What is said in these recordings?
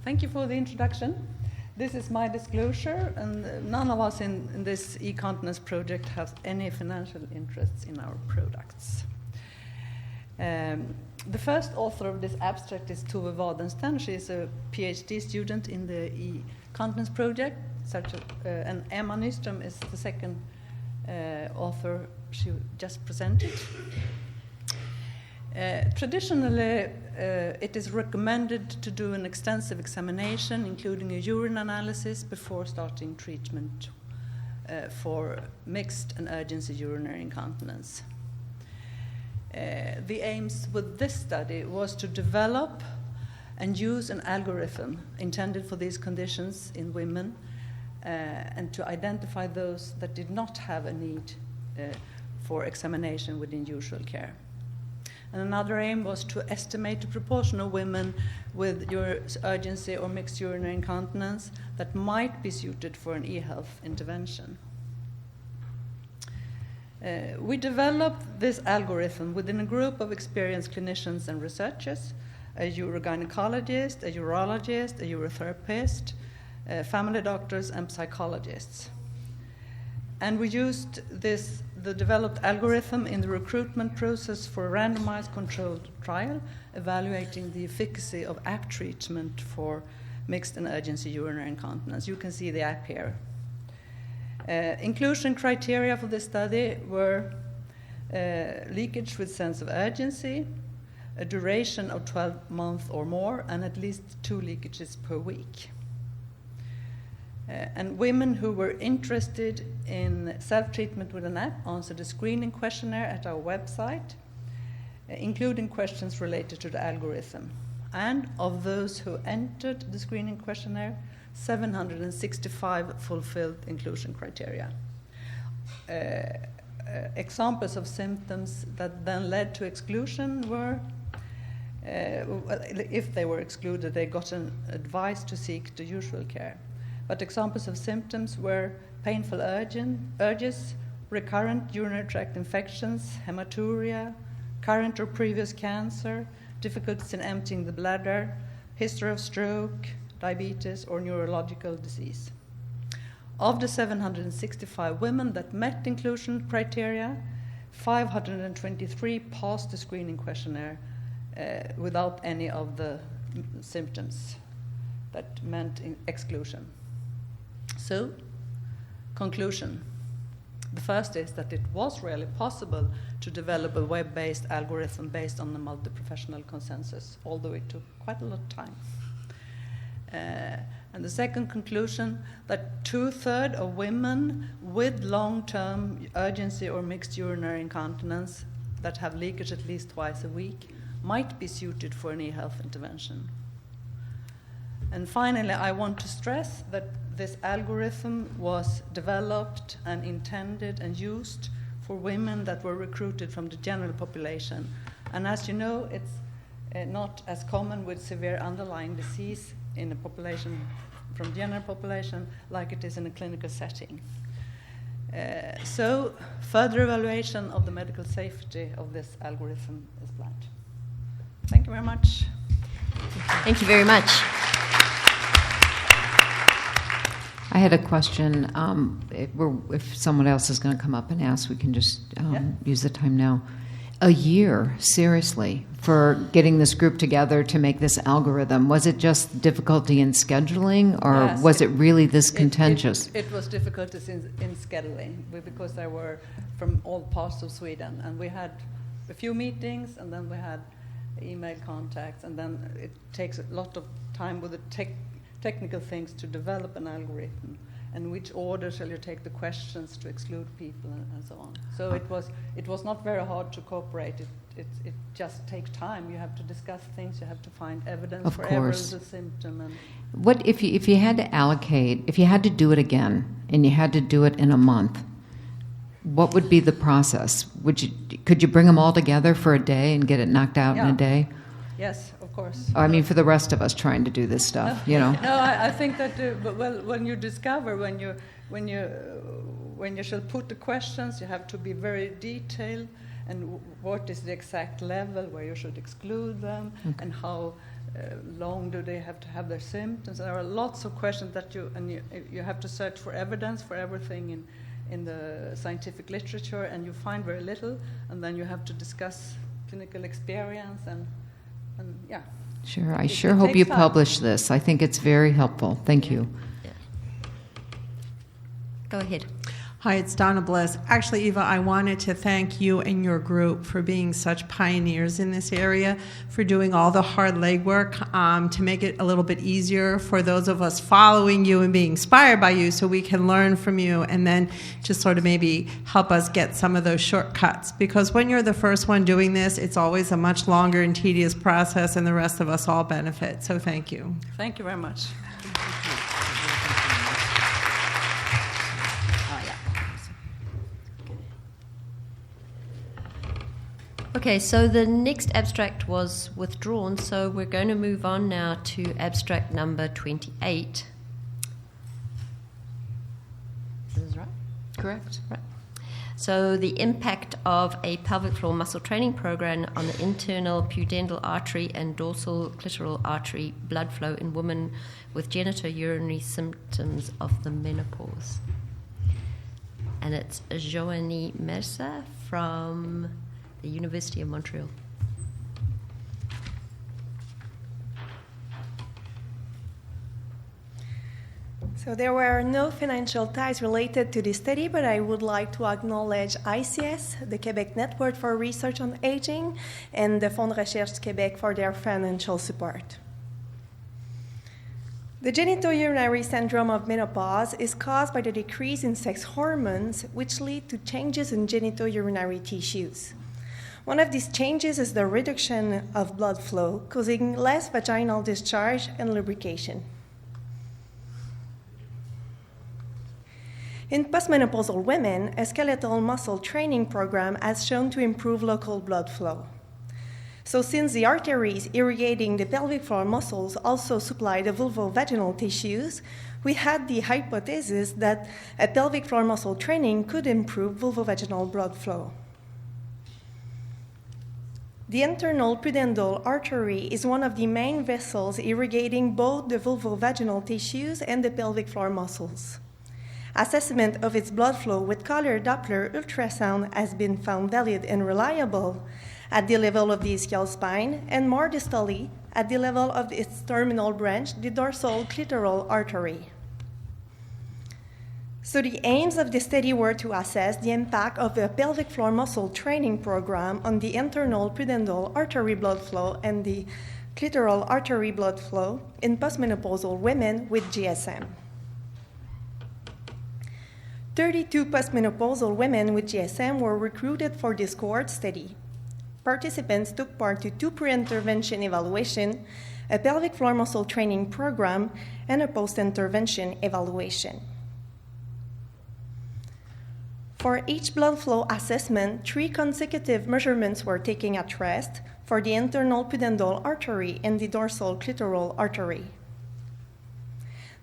Thank you for the introduction. This is my disclosure, and none of us in this e-continence project has any financial interests in our products. The first author of this abstract is Tove Wadensten. She is a PhD student in the e-continence project, and Emma Nyström is the second author she just presented. Traditionally, it is recommended to do an extensive examination, including a urine analysis, before starting treatment for mixed and urgency urinary incontinence. The aims with this study was to develop and use an algorithm intended for these conditions in women and to identify those that did not have a need for examination within usual care. And another aim was to estimate the proportion of women with urgency or mixed urinary incontinence that might be suited for an e-health intervention. We developed this algorithm within a group of experienced clinicians and researchers, a urogynecologist, a urologist, a urotherapist, family doctors, and psychologists. And we used the developed algorithm in the recruitment process for a randomized controlled trial evaluating the efficacy of app treatment for mixed and urgency urinary incontinence. You can see the app here. Inclusion criteria for this study were leakage with sense of urgency, a duration of 12 months or more, and at least 2 leakages per week. And women who were interested in self-treatment with an app answered a screening questionnaire at our website, including questions related to the algorithm. And of those who entered the screening questionnaire, 765 fulfilled inclusion criteria. Examples of symptoms that then led to exclusion were, if they were excluded, they got an advice to seek the usual care. But examples of symptoms were painful urges, recurrent urinary tract infections, hematuria, current or previous cancer, difficulties in emptying the bladder, history of stroke, diabetes, or neurological disease. Of the 765 women that met inclusion criteria, 523 passed the screening questionnaire without any of the symptoms that meant exclusion. So, conclusion. The first is that it was really possible to develop a web-based algorithm based on the multi-professional consensus, although it took quite a lot of time. And the second conclusion, that 2/3 of women with long-term urgency or mixed urinary incontinence that have leakage at least twice a week might be suited for an e-health intervention. And finally, I want to stress that this algorithm was developed and intended and used for women that were recruited from the general population. And as you know, it's not as common with severe underlying disease in a population from general population like it is in a clinical setting. So further evaluation of the medical safety of this algorithm is planned. Thank you very much. Thank you very much. I had a question. If someone else is going to come up and ask, we can just use the time now. A year, seriously, for getting this group together to make this algorithm. Was it just difficulty in scheduling, or was it really this contentious? It was difficulties in scheduling, because there were from all parts of Sweden. And we had a few meetings, and then we had email contacts, and then it takes a lot of time with the technical things to develop an algorithm, and which order shall you take the questions to exclude people, and so on. So it was not very hard to cooperate. It just takes time. You have to discuss things. You have to find evidence for every symptom. And what if you had to allocate? If you had to do it again, and you had to do it in a month, what would be the process? Could you bring them all together for a day and get it knocked out in a day? Yes, of course. I mean, for the rest of us trying to do this stuff, you know. No, I think that when you discover, when you shall put the questions, you have to be very detailed, and what is the exact level where you should exclude them, and how long do they have to have their symptoms. There are lots of questions that you have to search for evidence for everything in the scientific literature, and you find very little, and then you have to discuss clinical experience and yeah. Sure, I sure hope you publish this. I think it's very helpful. Thank you. Yeah. Go ahead. Hi, it's Donna Bliss. Actually, Eva, I wanted to thank you and your group for being such pioneers in this area, for doing all the hard legwork to make it a little bit easier for those of us following you and being inspired by you, so we can learn from you and then just sort of maybe help us get some of those shortcuts. Because when you're the first one doing this, it's always a much longer and tedious process, and the rest of us all benefit. So thank you. Thank you very much. Okay, so the next abstract was withdrawn, so we're going to move on now to abstract number 28. Is this right? Correct. Right. So the impact of a pelvic floor muscle training program on the internal pudendal artery and dorsal clitoral artery blood flow in women with genitourinary symptoms of the menopause. And it's Joanie Mercer from the University of Montreal. So there were no financial ties related to this study, but I would like to acknowledge ICS, the Quebec Network for Research on Aging, and the Fonds de Recherche Québec for their financial support. The genitourinary syndrome of menopause is caused by the decrease in sex hormones, which lead to changes in genitourinary tissues. One of these changes is the reduction of blood flow, causing less vaginal discharge and lubrication. In postmenopausal women, a skeletal muscle training program has shown to improve local blood flow. So since the arteries irrigating the pelvic floor muscles also supply the vulvovaginal tissues, we had the hypothesis that a pelvic floor muscle training could improve vulvovaginal blood flow. The internal pudendal artery is one of the main vessels irrigating both the vulvovaginal tissues and the pelvic floor muscles. Assessment of its blood flow with color Doppler ultrasound has been found valid and reliable at the level of the ischial spine, and more distally at the level of its terminal branch, the dorsal clitoral artery. So the aims of the study were to assess the impact of the pelvic floor muscle training program on the internal pudendal artery blood flow and the clitoral artery blood flow in postmenopausal women with GSM. 32 postmenopausal women with GSM were recruited for this cohort study. Participants took part to 2 pre-intervention evaluations, a pelvic floor muscle training program, and a post-intervention evaluation. For each blood flow assessment, 3 consecutive measurements were taken at rest for the internal pudendal artery and the dorsal clitoral artery.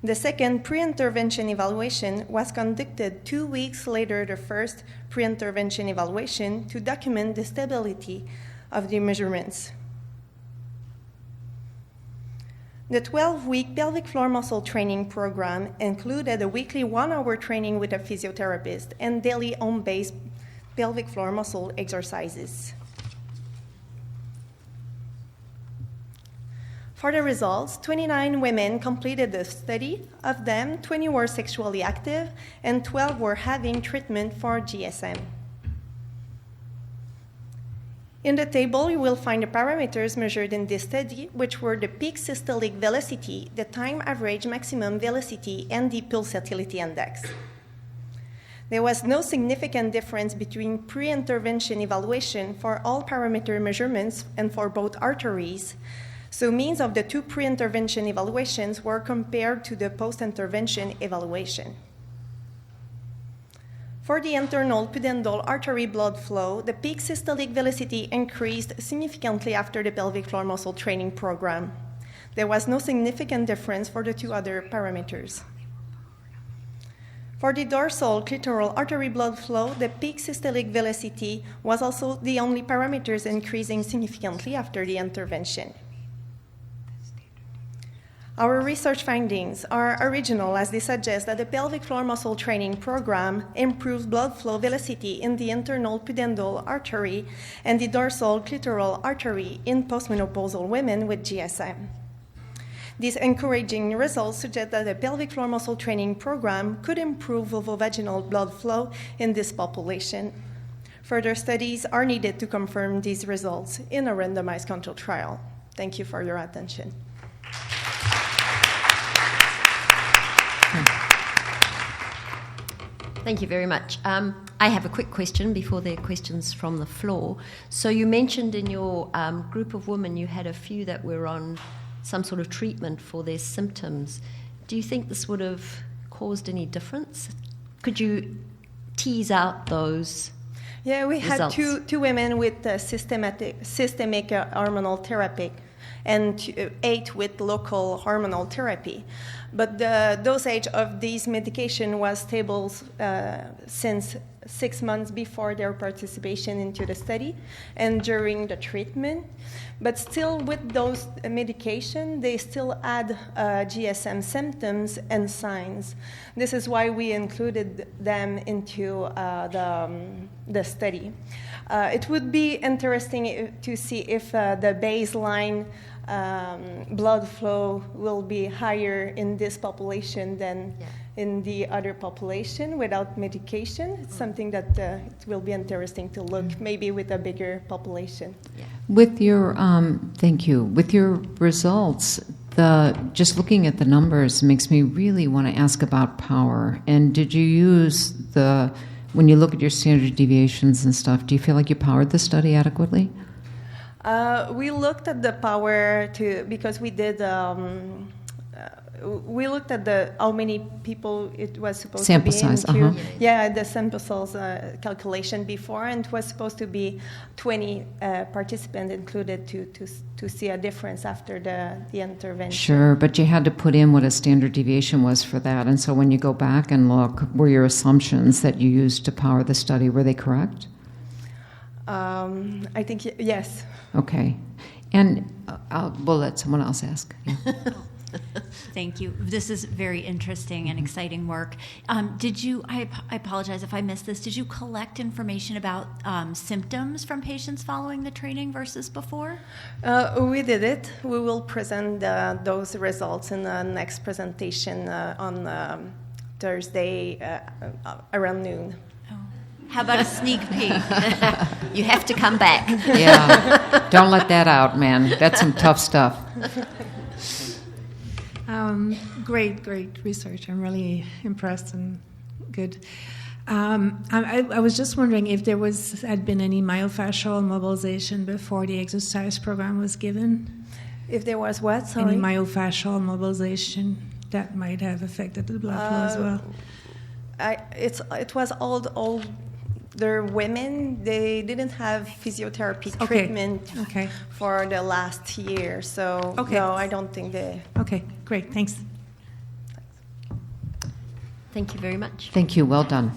The second pre-intervention evaluation was conducted 2 weeks later the first pre-intervention evaluation to document the stability of the measurements. The 12-week pelvic floor muscle training program included a weekly 1-hour training with a physiotherapist and daily home-based pelvic floor muscle exercises. For the results, 29 women completed the study. Of them, 20 were sexually active and 12 were having treatment for GSM. In the table, you will find the parameters measured in this study, which were the peak systolic velocity, the time average maximum velocity, and the pulsatility index. There was no significant difference between pre-intervention evaluation for all parameter measurements and for both arteries, so means of the 2 pre-intervention evaluations were compared to the post-intervention evaluation. For the internal pudendal artery blood flow, the peak systolic velocity increased significantly after the pelvic floor muscle training program. There was no significant difference for the 2 other parameters. For the dorsal clitoral artery blood flow, the peak systolic velocity was also the only parameters increasing significantly after the intervention. Our research findings are original as they suggest that the pelvic floor muscle training program improves blood flow velocity in the internal pudendal artery and the dorsal clitoral artery in postmenopausal women with GSM. These encouraging results suggest that the pelvic floor muscle training program could improve vulvovaginal blood flow in this population. Further studies are needed to confirm these results in a randomized controlled trial. Thank you for your attention. Thank you very much. I have a quick question before there are questions from the floor. So you mentioned in your group of women you had a few that were on some sort of treatment for their symptoms. Do you think this would have caused any difference? Could you tease out those Yeah, we results? had two women with systemic hormonal therapy and 8 with local hormonal therapy. But the dosage of these medication was stable since 6 months before their participation into the study and during the treatment. But still with those medication, they still had GSM symptoms and signs. This is why we included them into the study. It would be interesting to see if the baseline blood flow will be higher in this population than in the other population without medication. It's something that it will be interesting to look maybe with a bigger population. Yeah. With your, thank you. With your results, just looking at the numbers makes me really want to ask about power. And did you use when you look at your standard deviations and stuff, do you feel like you powered the study adequately? We looked at the power because we did. We looked at how many people it was supposed sample to be size, into. uh-huh. Yeah, the sample size calculation before, and it was supposed to be 20 participants included to see a difference after the intervention. Sure, but you had to put in what a standard deviation was for that. And so when you go back and look, were your assumptions that you used to power the study, were they correct? I think yes. Okay. And we'll let someone else ask. Yeah. Thank you. This is very interesting and exciting work. Did you, I apologize if I missed this, did you collect information about symptoms from patients following the training versus before? We did it. We will present those results in the next presentation on Thursday around noon. How about a sneak peek? You have to come back. Yeah. Don't let that out, man. That's some tough stuff. Great research. I'm really impressed and good. I was just wondering if there had been any myofascial mobilization before the exercise program was given. If there was what? Sorry. Any myofascial mobilization that might have affected the blood flow as well. It was older women. They didn't have physiotherapy treatment for the last year, so no, I don't think they. Okay, great, thanks. Thank you very much. Thank you. Well done.